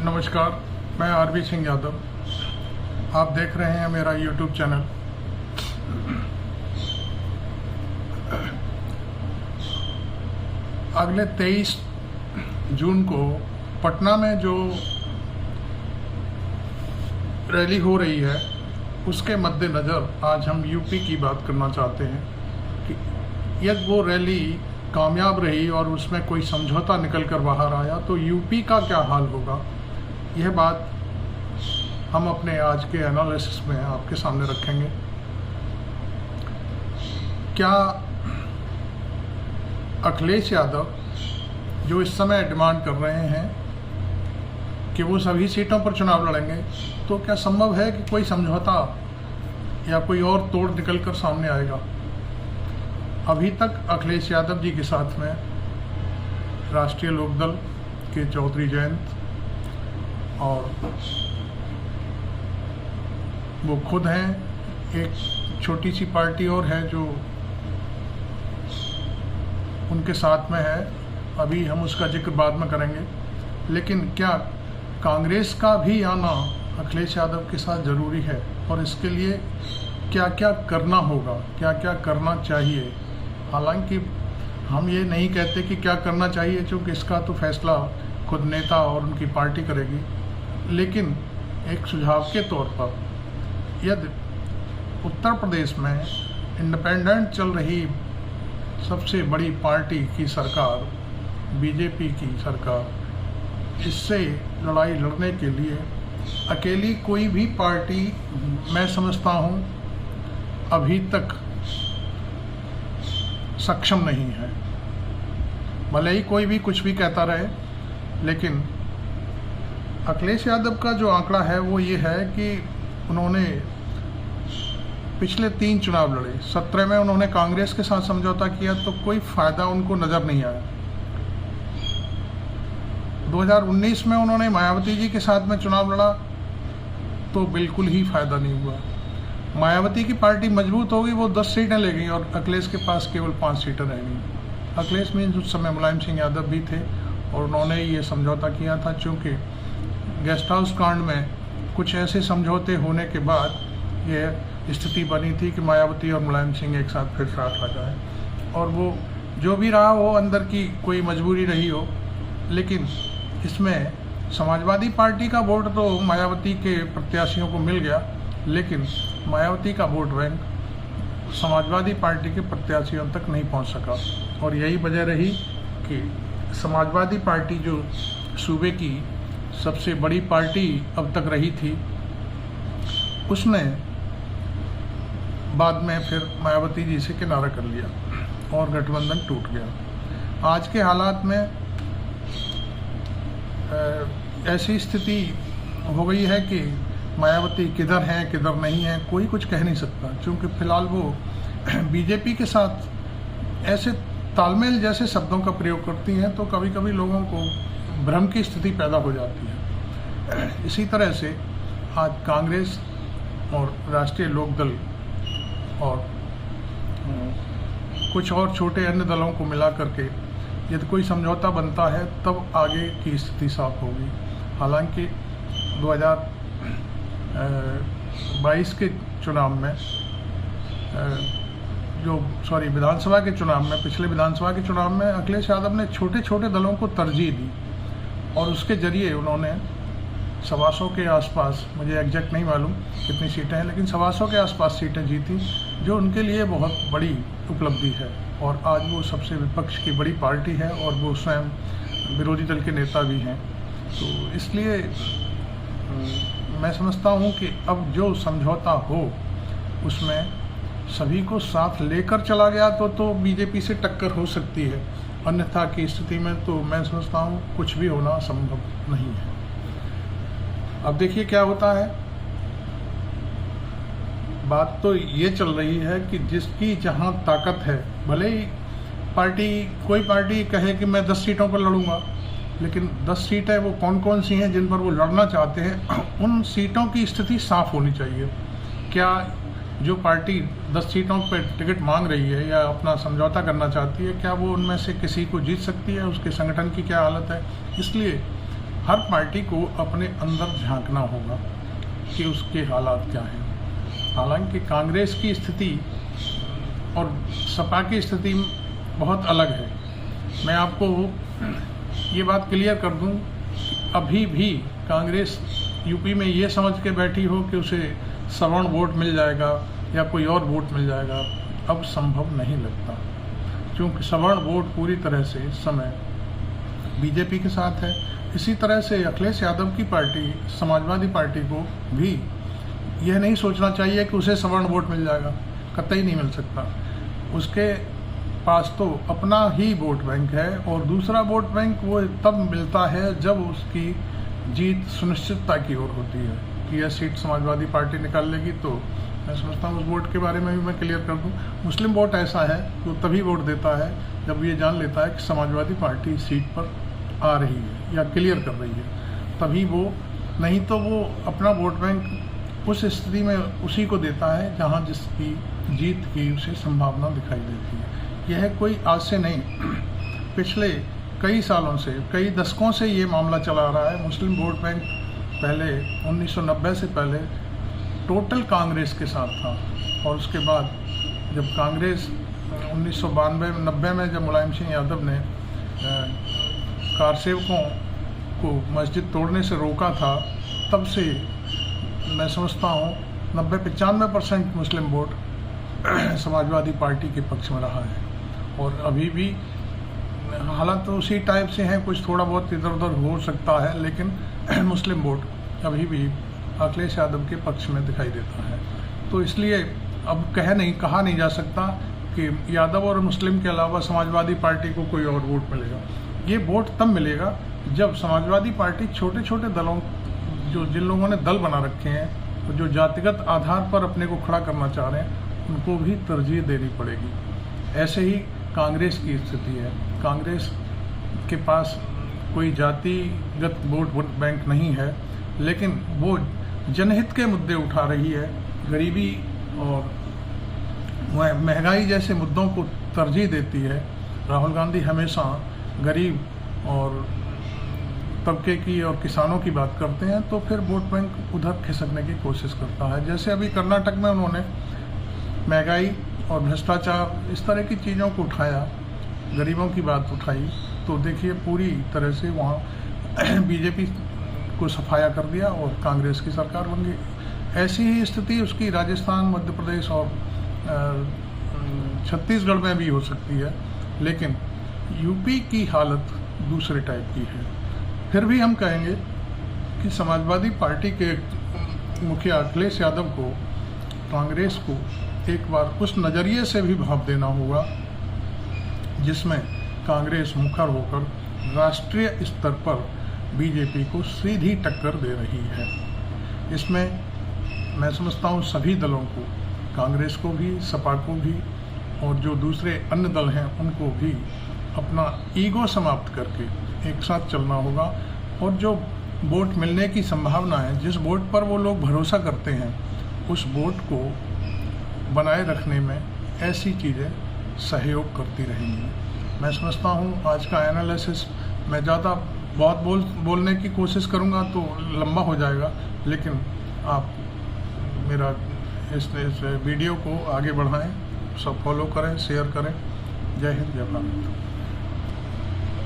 नमस्कार, मैं आरबी सिंह यादव। आप देख रहे हैं मेरा यूट्यूब चैनल। अगले 23 जून को पटना में जो रैली हो रही है उसके मद्देनज़र आज हम यूपी की बात करना चाहते हैं कि यदि वो रैली कामयाब रही और उसमें कोई समझौता निकल कर बाहर आया तो यूपी का क्या हाल होगा। यह बात हम अपने आज के एनालिसिस में आपके सामने रखेंगे। क्या अखिलेश यादव जो इस समय डिमांड कर रहे हैं कि वो सभी सीटों पर चुनाव लड़ेंगे, तो क्या संभव है कि कोई समझौता या कोई और तोड़ निकल कर सामने आएगा। अभी तक अखिलेश यादव जी के साथ में राष्ट्रीय लोकदल के चौधरी जयंत और वो खुद हैं, एक छोटी सी पार्टी और है जो उनके साथ में है, अभी हम उसका जिक्र बाद में करेंगे। लेकिन क्या कांग्रेस का भी आना अखिलेश यादव के साथ ज़रूरी है और इसके लिए क्या क्या करना होगा, क्या क्या करना चाहिए। हालांकि हम ये नहीं कहते कि क्या करना चाहिए, क्योंकि इसका तो फैसला खुद नेता और उनकी पार्टी करेगी। लेकिन एक सुझाव के तौर पर यदि उत्तर प्रदेश में इंडिपेंडेंट चल रही सबसे बड़ी पार्टी की सरकार, बीजेपी की सरकार, इससे लड़ाई लड़ने के लिए अकेली कोई भी पार्टी, मैं समझता हूँ, अभी तक सक्षम नहीं है। भले ही कोई भी कुछ भी कहता रहे, लेकिन अखिलेश यादव का जो आंकड़ा है वो ये है कि उन्होंने पिछले 3 चुनाव लड़े। 17 में उन्होंने कांग्रेस के साथ समझौता किया तो कोई फायदा उनको नजर नहीं आया। 2019 में उन्होंने मायावती जी के साथ में चुनाव लड़ा तो बिल्कुल ही फायदा नहीं हुआ। मायावती की पार्टी मजबूत हो गई, वो 10 सीटें ले गई और अखिलेश के पास केवल 5 सीटें रह गई। अखिलेश में उस समय मुलायम सिंह यादव भी थे और उन्होंने ये समझौता किया था, चूँकि गेस्ट हाउस कांड में कुछ ऐसे समझौते होने के बाद ये स्थिति बनी थी कि मायावती और मुलायम सिंह एक साथ फिर साथ आ जाए। और वो जो भी रहा हो, अंदर की कोई मजबूरी रही हो, लेकिन इसमें समाजवादी पार्टी का वोट तो मायावती के प्रत्याशियों को मिल गया, लेकिन मायावती का वोट बैंक समाजवादी पार्टी के प्रत्याशियों तक नहीं पहुंच सका। और यही वजह रही कि समाजवादी पार्टी जो सूबे की सबसे बड़ी पार्टी अब तक रही थी, उसने बाद में फिर मायावती जी से किनारा कर लिया और गठबंधन टूट गया। आज के हालात में ऐसी स्थिति हो गई है कि मायावती किधर हैं किधर नहीं हैं कोई कुछ कह नहीं सकता, क्योंकि फिलहाल वो बीजेपी के साथ ऐसे तालमेल जैसे शब्दों का प्रयोग करती हैं तो कभी कभी लोगों को भ्रम की स्थिति पैदा हो जाती है। इसी तरह से आज कांग्रेस और राष्ट्रीय लोकदल और कुछ और छोटे अन्य दलों को मिला करके यदि कोई समझौता बनता है तब आगे की स्थिति साफ होगी। हालांकि 2022 के चुनाव में विधानसभा के चुनाव में, पिछले विधानसभा के चुनाव में अखिलेश यादव ने छोटे छोटे दलों को तरजीह दी और उसके जरिए उन्होंने 125 के आसपास, मुझे एग्जैक्ट नहीं मालूम कितनी सीटें हैं, लेकिन 125 के आसपास सीटें जीती, जो उनके लिए बहुत बड़ी उपलब्धि है। और आज वो सबसे विपक्ष की बड़ी पार्टी है और वो स्वयं विरोधी दल के नेता भी हैं। तो इसलिए मैं समझता हूँ कि अब जो समझौता हो उसमें सभी को साथ लेकर चला गया तो बीजेपी से टक्कर हो सकती है, अन्यथा की स्थिति में तो मैं समझता हूँ कुछ भी होना संभव नहीं है। अब देखिए क्या होता है। बात तो ये चल रही है कि जिसकी जहाँ ताकत है, भले ही कोई पार्टी कहे कि मैं 10 सीटों पर लड़ूंगा, लेकिन 10 सीटें वो कौन कौन सी हैं जिन पर वो लड़ना चाहते हैं, उन सीटों की स्थिति साफ होनी चाहिए। क्या जो पार्टी 10 सीटों पर टिकट मांग रही है या अपना समझौता करना चाहती है, क्या वो उनमें से किसी को जीत सकती है, उसके संगठन की क्या हालत है। इसलिए हर पार्टी को अपने अंदर झांकना होगा कि उसके हालात क्या हैं। हालांकि कांग्रेस की स्थिति और सपा की स्थिति बहुत अलग है। मैं आपको ये बात क्लियर कर दूं, अभी भी कांग्रेस यूपी में ये समझ के बैठी हो कि उसे सवर्ण वोट मिल जाएगा या कोई और वोट मिल जाएगा, अब संभव नहीं लगता, क्योंकि सवर्ण वोट पूरी तरह से इस समय बीजेपी के साथ है। इसी तरह से अखिलेश यादव की पार्टी समाजवादी पार्टी को भी यह नहीं सोचना चाहिए कि उसे सवर्ण वोट मिल जाएगा, कतई नहीं मिल सकता। उसके पास तो अपना ही वोट बैंक है, और दूसरा वोट बैंक वो तब मिलता है जब उसकी जीत सुनिश्चितता की ओर होती है कि यह सीट समाजवादी पार्टी निकाल लेगी। तो मैं समझता हूँ उस वोट के बारे में भी मैं क्लियर कर दूँ, मुस्लिम वोट ऐसा है वो तभी वोट देता है जब ये जान लेता है कि समाजवादी पार्टी सीट पर आ रही है या क्लियर कर रही है, तभी वो, नहीं तो वो अपना वोट बैंक उस स्थिति में उसी को देता है जहाँ जिसकी जीत की उसे संभावना दिखाई देती है। यह कोई आज से नहीं, पिछले कई सालों से, कई दशकों से ये मामला चला आ रहा है। मुस्लिम वोट बैंक पहले 1990 से पहले टोटल कांग्रेस के साथ था, और उसके बाद जब कांग्रेस 1992-90 में जब मुलायम सिंह यादव ने कारसेवकों को मस्जिद तोड़ने से रोका था, तब से मैं समझता हूँ 90-95% मुस्लिम वोट समाजवादी पार्टी के पक्ष में रहा है। और अभी भी हालात तो उसी टाइप से हैं, कुछ थोड़ा बहुत इधर उधर हो सकता है, लेकिन मुस्लिम वोट अभी भी अखिलेश यादव के पक्ष में दिखाई देता है। तो इसलिए अब कहा नहीं जा सकता कि यादव और मुस्लिम के अलावा समाजवादी पार्टी को कोई और वोट मिलेगा। ये वोट तब मिलेगा जब समाजवादी पार्टी छोटे छोटे दलों, जिन लोगों ने दल बना रखे हैं, जो जातिगत आधार पर अपने को खड़ा करना चाह रहे हैं, उनको भी तरजीह देनी पड़ेगी। ऐसे ही कांग्रेस की स्थिति है। कांग्रेस के पास कोई जातिगत वोट बैंक नहीं है, लेकिन वो जनहित के मुद्दे उठा रही है। गरीबी और महंगाई जैसे मुद्दों को तरजीह देती है। राहुल गांधी हमेशा गरीब और तबके की और किसानों की बात करते हैं, तो फिर वोट बैंक उधर खिसकने की कोशिश करता है। जैसे अभी कर्नाटक में उन्होंने महंगाई और भ्रष्टाचार इस तरह की चीज़ों को उठाया, गरीबों की बात उठाई, तो देखिए पूरी तरह से वहाँ बीजेपी को सफाया कर दिया और कांग्रेस की सरकार बन गई। ऐसी ही स्थिति उसकी राजस्थान, मध्य प्रदेश और छत्तीसगढ़ में भी हो सकती है, लेकिन यूपी की हालत दूसरे टाइप की है। फिर भी हम कहेंगे कि समाजवादी पार्टी के मुखिया अखिलेश यादव को कांग्रेस को एक बार उस नज़रिए से भी भाव देना होगा जिसमें कांग्रेस मुखर होकर राष्ट्रीय स्तर पर बीजेपी को सीधी टक्कर दे रही है। इसमें मैं समझता हूँ सभी दलों को, कांग्रेस को भी, सपा को भी, और जो दूसरे अन्य दल हैं उनको भी अपना ईगो समाप्त करके एक साथ चलना होगा। और जो वोट मिलने की संभावना है, जिस वोट पर वो लोग भरोसा करते हैं, उस वोट को बनाए रखने में ऐसी चीज़ें सहयोग करती रहेंगी। मैं समझता हूँ आज का एनालिसिस मैं ज़्यादा बहुत बोलने की कोशिश करूँगा तो लंबा हो जाएगा, लेकिन आप मेरा इस वीडियो को आगे बढ़ाएं, सब फॉलो करें, शेयर करें। जय हिंद, जय भारत।